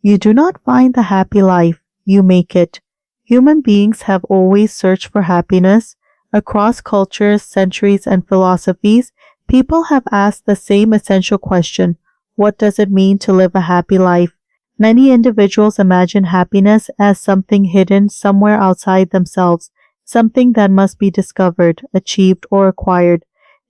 You do not find the happy life, you make it. Human beings have always searched for happiness. Across cultures, centuries, and philosophies, people have asked the same essential question: what does it mean to live a happy life? Many individuals imagine happiness as something hidden somewhere outside themselves, something that must be discovered, achieved, or acquired.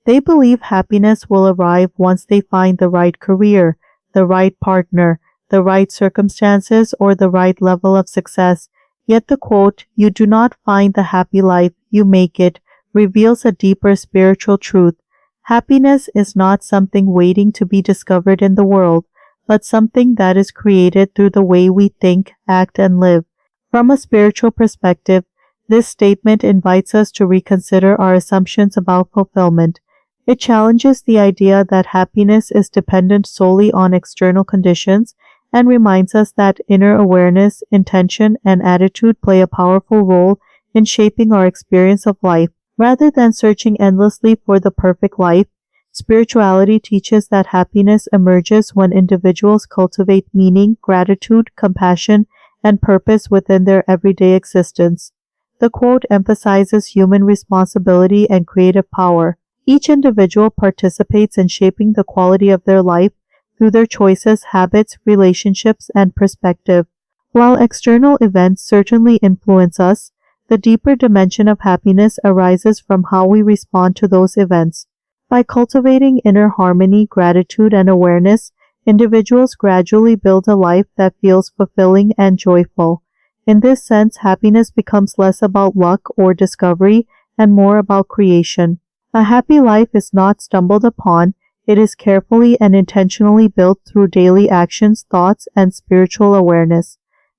They believe happiness will arrive once they find the right career, the right partner, the right circumstances, or the right level of success. Yet the quote, "You do not find the happy life, you make it," reveals a deeper spiritual truth. Happiness is not something waiting to be discovered in the world, but something that is created through the way we think, act, and live. From a spiritual perspective, this statement invites us to reconsider our assumptions about fulfillment. It challenges the idea that happiness is dependent solely on external conditions and reminds us that inner awareness, intention, and attitude play a powerful role in shaping our experience of life. Rather than searching endlessly for the perfect life, spirituality teaches that happiness emerges when individuals cultivate meaning, gratitude, compassion, and purpose within their everyday existence. The quote emphasizes human responsibility and creative power. Each individual participates in shaping the quality of their life through their choices, habits, relationships, and perspective. While external events certainly influence us, the deeper dimension of happiness arises from how we respond to those events. By cultivating inner harmony, gratitude, and awareness, individuals gradually build a life that feels fulfilling and joyful. In this sense, happiness becomes less about luck or discovery and more about creation. A happy life is not stumbled upon, it is carefully and intentionally built through daily actions, thoughts, and spiritual awareness.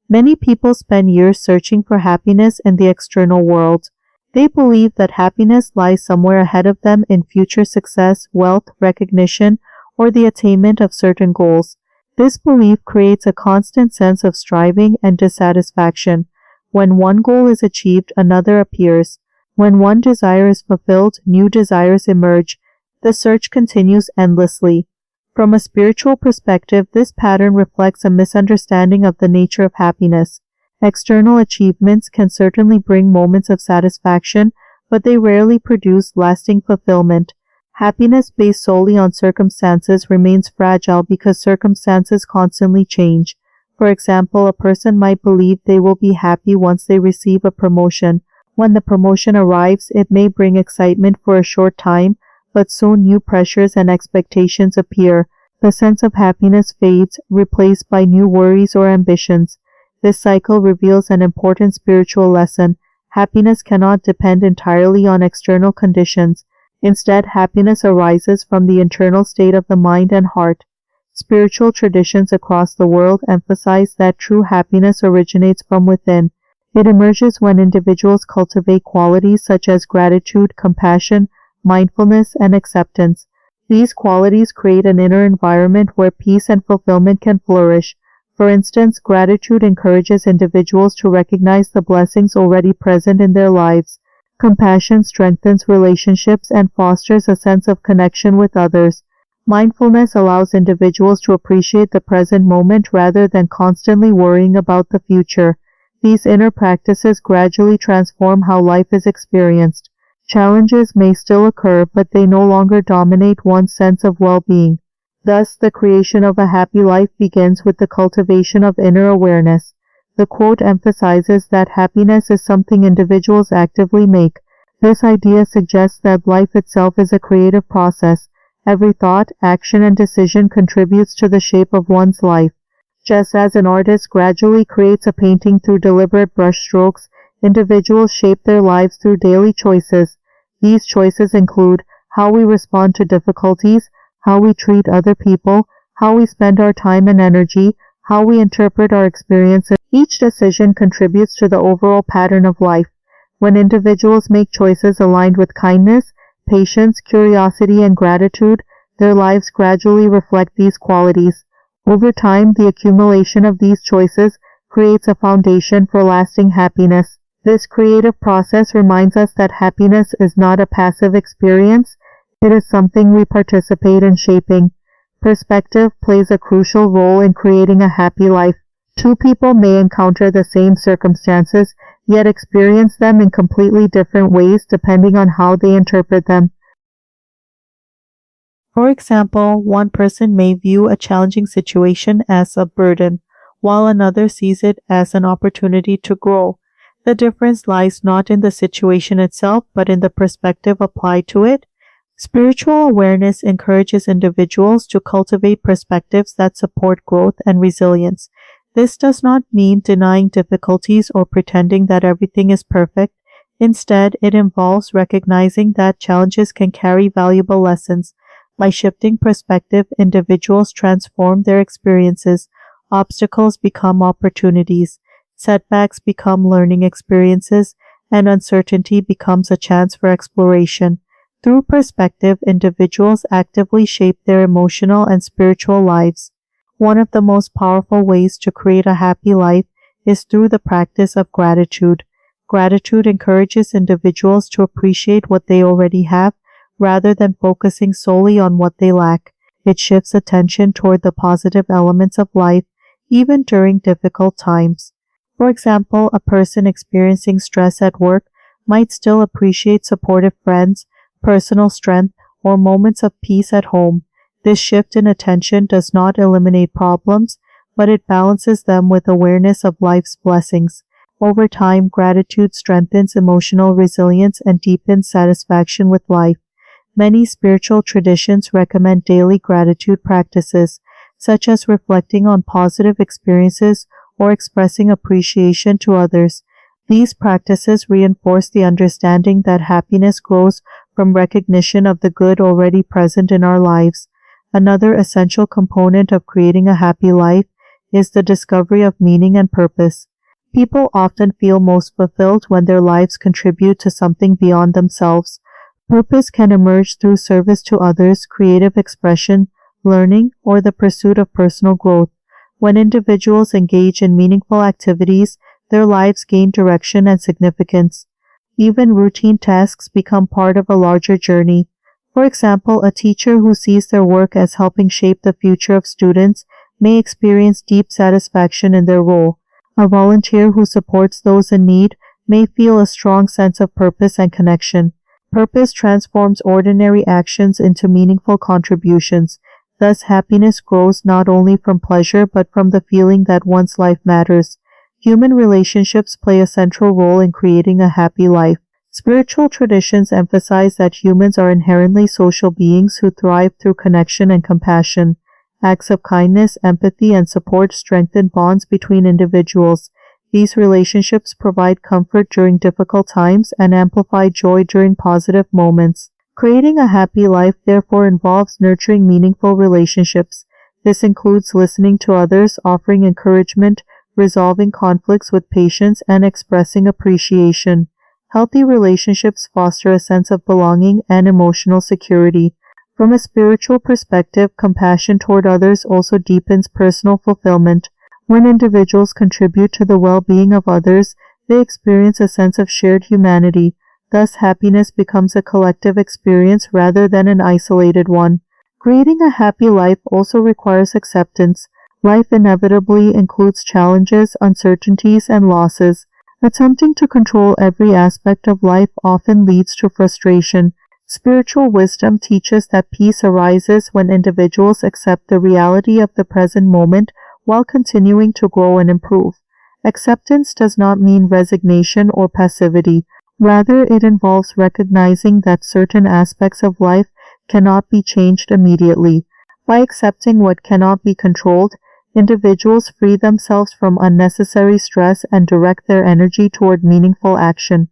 Many people spend years searching for happiness in the external world. They believe that happiness lies somewhere ahead of them in future success, wealth, recognition, or the attainment of certain goals. This belief creates a constant sense of striving and dissatisfaction. When one goal is achieved, another appears. When one desire is fulfilled, new desires emerge. The search continues endlessly. From a spiritual perspective, this pattern reflects a misunderstanding of the nature of happiness. External achievements can certainly bring moments of satisfaction, but they rarely produce lasting fulfillment. Happiness based solely on circumstances remains fragile because circumstances constantly change. For example, a person might believe they will be happy once they receive a promotion. When the promotion arrives, it may bring excitement for a short time, but soon new pressures and expectations appear. The sense of happiness fades, replaced by new worries or ambitions. This cycle reveals an important spiritual lesson. Happiness cannot depend entirely on external conditions. Instead, happiness arises from the internal state of the mind and heart. Spiritual traditions across the world emphasize that true happiness originates from within. It emerges when individuals cultivate qualities such as gratitude, compassion, mindfulness, and acceptance. These qualities create an inner environment where peace and fulfillment can flourish. For instance, gratitude encourages individuals to recognize the blessings already present in their lives. Compassion strengthens relationships and fosters a sense of connection with others. Mindfulness allows individuals to appreciate the present moment rather than constantly worrying about the future. These inner practices gradually transform how life is experienced. Challenges may still occur, but they no longer dominate one's sense of well-being. Thus, the creation of a happy life begins with the cultivation of inner awareness. The quote emphasizes that happiness is something individuals actively make. This idea suggests that life itself is a creative process. Every thought, action, and decision contributes to the shape of one's life. Just as an artist gradually creates a painting through deliberate brushstrokes, individuals shape their lives through daily choices. These choices include how we respond to difficulties, how we treat other people, how we spend our time and energy, how we interpret our experiences. Each decision contributes to the overall pattern of life. When individuals make choices aligned with kindness, patience, curiosity, and gratitude, their lives gradually reflect these qualities. Over time, the accumulation of these choices creates a foundation for lasting happiness. This creative process reminds us that happiness is not a passive experience, it is something we participate in shaping. Perspective plays a crucial role in creating a happy life. Two people may encounter the same circumstances, yet experience them in completely different ways depending on how they interpret them. For example, one person may view a challenging situation as a burden, while another sees it as an opportunity to grow. The difference lies not in the situation itself, but in the perspective applied to it. Spiritual awareness encourages individuals to cultivate perspectives that support growth and resilience. This does not mean denying difficulties or pretending that everything is perfect. Instead, it involves recognizing that challenges can carry valuable lessons. By shifting perspective, individuals transform their experiences. Obstacles become opportunities. Setbacks become learning experiences, and uncertainty becomes a chance for exploration. Through perspective, individuals actively shape their emotional and spiritual lives. One of the most powerful ways to create a happy life is through the practice of gratitude. Gratitude encourages individuals to appreciate what they already have rather than focusing solely on what they lack. It shifts attention toward the positive elements of life, even during difficult times. For example, a person experiencing stress at work might still appreciate supportive friends, personal strength, or moments of peace at home. This shift in attention does not eliminate problems, but it balances them with awareness of life's blessings. Over time, gratitude strengthens emotional resilience and deepens satisfaction with life. Many spiritual traditions recommend daily gratitude practices, such as reflecting on positive experiences or expressing appreciation to others. These practices reinforce the understanding that happiness grows from recognition of the good already present in our lives. Another essential component of creating a happy life is the discovery of meaning and purpose. People often feel most fulfilled when their lives contribute to something beyond themselves. Purpose can emerge through service to others, creative expression, learning, or the pursuit of personal growth. When individuals engage in meaningful activities, their lives gain direction and significance. Even routine tasks become part of a larger journey. For example, a teacher who sees their work as helping shape the future of students may experience deep satisfaction in their role. A volunteer who supports those in need may feel a strong sense of purpose and connection. Purpose transforms ordinary actions into meaningful contributions. Thus, happiness grows not only from pleasure but from the feeling that one's life matters. Human relationships play a central role in creating a happy life. Spiritual traditions emphasize that humans are inherently social beings who thrive through connection and compassion. Acts of kindness, empathy, and support strengthen bonds between individuals. These relationships provide comfort during difficult times and amplify joy during positive moments. Creating a happy life therefore involves nurturing meaningful relationships. This includes listening to others, offering encouragement, resolving conflicts with patience, and expressing appreciation. Healthy relationships foster a sense of belonging and emotional security. From a spiritual perspective, compassion toward others also deepens personal fulfillment. When individuals contribute to the well-being of others, they experience a sense of shared humanity. Thus, happiness becomes a collective experience rather than an isolated one. Creating a happy life also requires acceptance. Life inevitably includes challenges, uncertainties, and losses. Attempting to control every aspect of life often leads to frustration. Spiritual wisdom teaches that peace arises when individuals accept the reality of the present moment while continuing to grow and improve. Acceptance does not mean resignation or passivity. Rather, it involves recognizing that certain aspects of life cannot be changed immediately. By accepting what cannot be controlled, individuals free themselves from unnecessary stress and direct their energy toward meaningful action.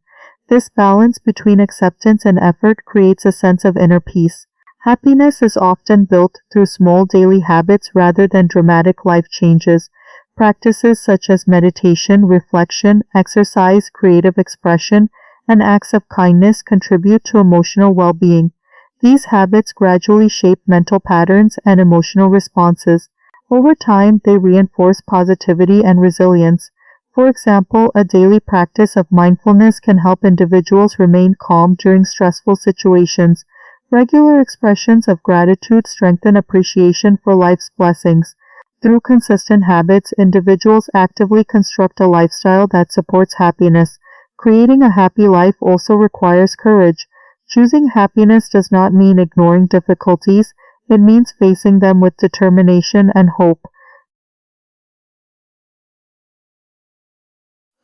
This balance between acceptance and effort creates a sense of inner peace. Happiness is often built through small daily habits rather than dramatic life changes. Practices such as meditation, reflection, exercise, creative expression, and acts of kindness contribute to emotional well-being. These habits gradually shape mental patterns and emotional responses. Over time, they reinforce positivity and resilience. For example, a daily practice of mindfulness can help individuals remain calm during stressful situations. Regular expressions of gratitude strengthen appreciation for life's blessings. Through consistent habits, individuals actively construct a lifestyle that supports happiness. Creating a happy life also requires courage. Choosing happiness does not mean ignoring difficulties, it means facing them with determination and hope.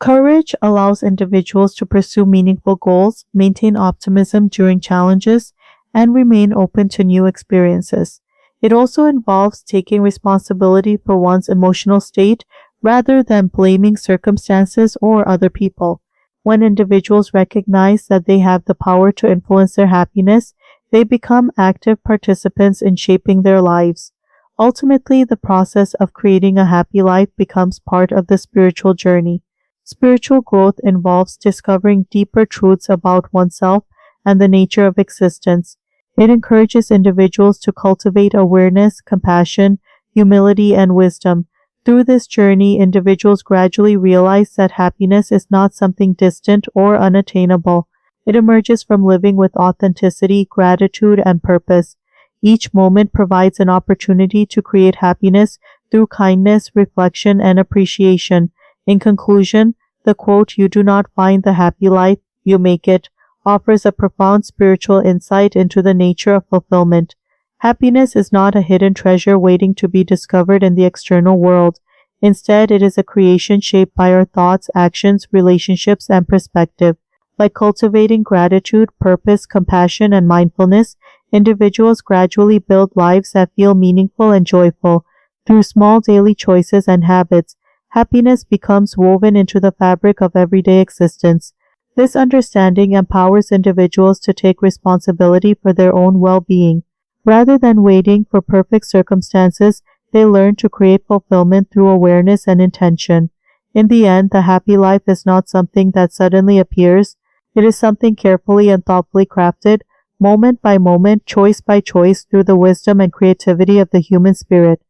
Courage allows individuals to pursue meaningful goals, maintain optimism during challenges, and remain open to new experiences. It also involves taking responsibility for one's emotional state rather than blaming circumstances or other people. When individuals recognize that they have the power to influence their happiness, they become active participants in shaping their lives. Ultimately, the process of creating a happy life becomes part of the spiritual journey. Spiritual growth involves discovering deeper truths about oneself and the nature of existence. It encourages individuals to cultivate awareness, compassion, humility, and wisdom. Through this journey, individuals gradually realize that happiness is not something distant or unattainable. It emerges from living with authenticity, gratitude, and purpose. Each moment provides an opportunity to create happiness through kindness, reflection, and appreciation. In conclusion, the quote, "You do not find the happy life, you make it," offers a profound spiritual insight into the nature of fulfillment. Happiness is not a hidden treasure waiting to be discovered in the external world. Instead, it is a creation shaped by our thoughts, actions, relationships, and perspective. By cultivating gratitude, purpose, compassion, and mindfulness, individuals gradually build lives that feel meaningful and joyful. Through small daily choices and habits, happiness becomes woven into the fabric of everyday existence. This understanding empowers individuals to take responsibility for their own well-being. Rather than waiting for perfect circumstances, they learn to create fulfillment through awareness and intention. In the end, the happy life is not something that suddenly appears. It is something carefully and thoughtfully crafted, moment by moment, choice by choice, through the wisdom and creativity of the human spirit.